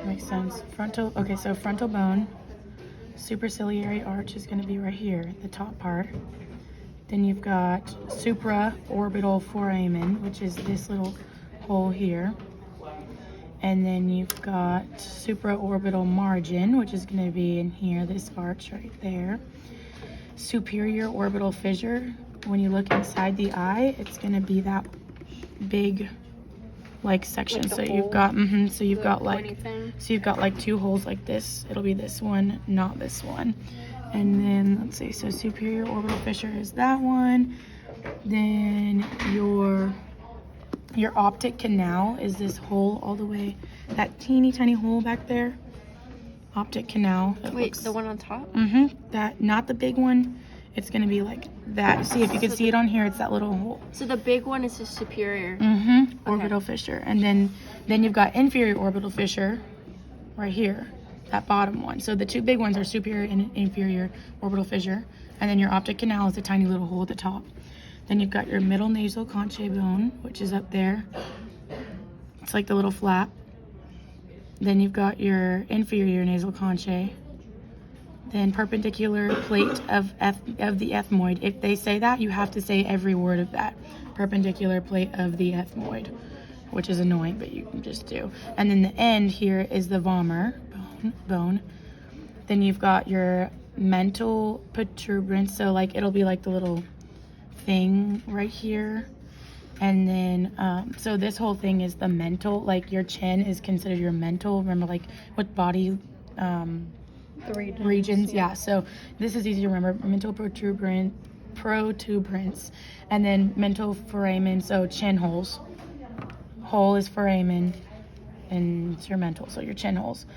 Makes sense. Frontal, okay, so frontal bone, superciliary arch is going to be right here, the top part. Then you've got supraorbital foramen, which is this little hole here. And then you've got supraorbital margin, which is going to be in here, this arch right there. Superior orbital fissure. When you look inside the eye, it's going to be that big like section. Like so you've got so you've got like two holes like this. It'll be this one, not this one. And then let's see, so superior orbital fissure is that one. Then your optic canal is this hole all the way, that teeny tiny hole back there. Optic canal. Wait, the one on top? That, not the big one. It's gonna be like that. See if you can see it on here. It's that little hole. So the big one is the superior. Orbital fissure, and then you've got inferior orbital fissure, right here, that bottom one. So the two big ones are superior and inferior orbital fissure, and then your optic canal is a tiny little hole at the top. Then you've got your middle nasal conchae bone, which is up there. It's like the little flap. Then you've got your inferior nasal conchae. Then perpendicular plate of the ethmoid. If they say that, you have to say every word of that. Perpendicular plate of the ethmoid, which is annoying, but you can just do. And then the end here is the vomer bone. Then you've got your mental protuberance. So like it'll be like the little thing right here. And then so this whole thing is the mental, like your chin is considered your mental. Remember like what body the regions, yeah. So this is easy to remember. Mental protuberance, and then mental foramen. So chin holes. Hole is foramen, and it's your mental. So your chin holes.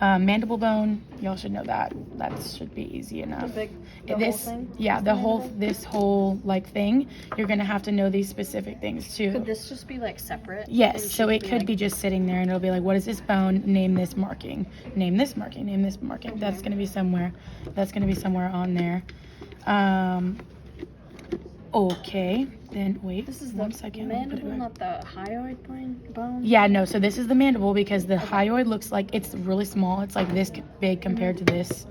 Mandible bone. Y'all should know that. That should be easy enough. The whole thing? Yeah, this whole like thing. You're gonna have to know these specific things too. Could this just be like separate? Yes. So it could be just sitting there, and it'll be like, what is this bone? Name this marking. Name this marking. Name this marking. Okay. That's gonna be somewhere. That's gonna be somewhere on there. Okay. Then wait. This is one the second. mandible, not the hyoid bone. Yeah, no. So this is the mandible because the hyoid looks like it's really small. It's like this big compared to this.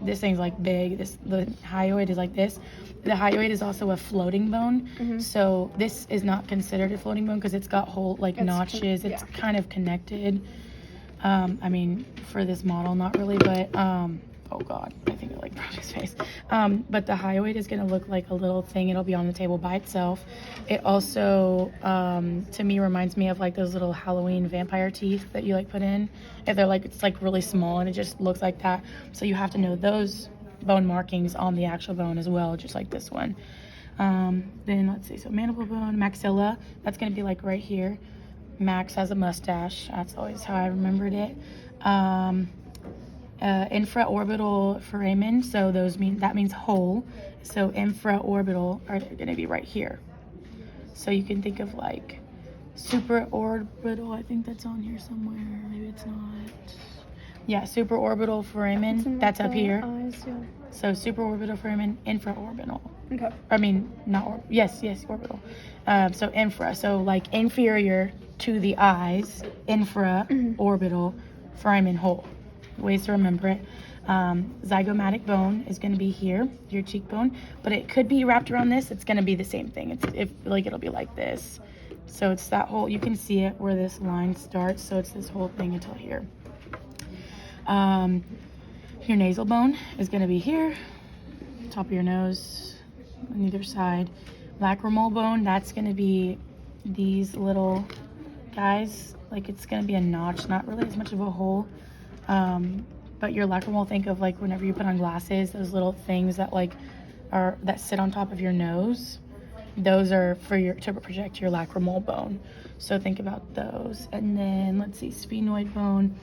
This thing's like big. The hyoid is like this. The hyoid is also a floating bone. So this is not considered a floating bone because it's got whole like notches. It's kind of connected. I mean, for this model, not really, but oh god, I think it like broke his face. But the hyoid is gonna look like a little thing. It'll be on the table by itself. It also, to me, reminds me of like those little Halloween vampire teeth that you like put in. If they're like, it's like really small and it just looks like that. So you have to know those bone markings on the actual bone as well, just like this one. Then let's see, so mandible bone, maxilla, that's gonna be like right here. Max has a mustache. That's always how I remembered it. Infraorbital foramen, so that means hole. So infraorbital are going to be right here. So you can think of like supraorbital. I think that's on here somewhere. Maybe it's not. Yeah, supraorbital foramen. That's up here. Eyes, yeah. So supraorbital foramen, infraorbital. Okay. I mean, not yes, orbital. So infra. So like inferior to the eyes, infraorbital foramen hole. Ways to remember it. Zygomatic bone is going to be here, your cheekbone, but it could be wrapped around this. It's going to be the same thing. It'll be like this. So it's that whole, you can see it where this line starts. So it's this whole thing until here. Your nasal bone is going to be here, top of your nose, on either side. Lacrimal bone, that's going to be these little guys. Like it's going to be a notch, not really as much of a hole. But your lacrimal, think of like whenever you put on glasses, those little things that like that sit on top of your nose. Those are to project your lacrimal bone. So think about those. And then let's see, sphenoid bone.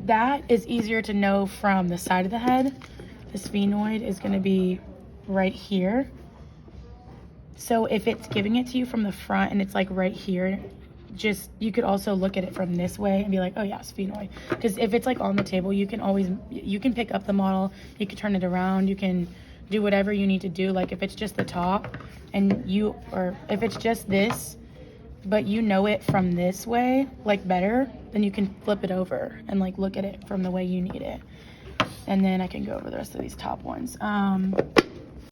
That is easier to know from the side of the head. The sphenoid is going to be right here. So if it's giving it to you from the front and it's like right here, you could also look at it from this way and be like, oh yeah, sphenoid. Because if it's like on the table, you can pick up the model, you can turn it around, you can do whatever you need to do. Like if it's just the top or if it's just this, but you know it from this way, like better, then you can flip it over and look at it from the way you need it. And then I can go over the rest of these top ones.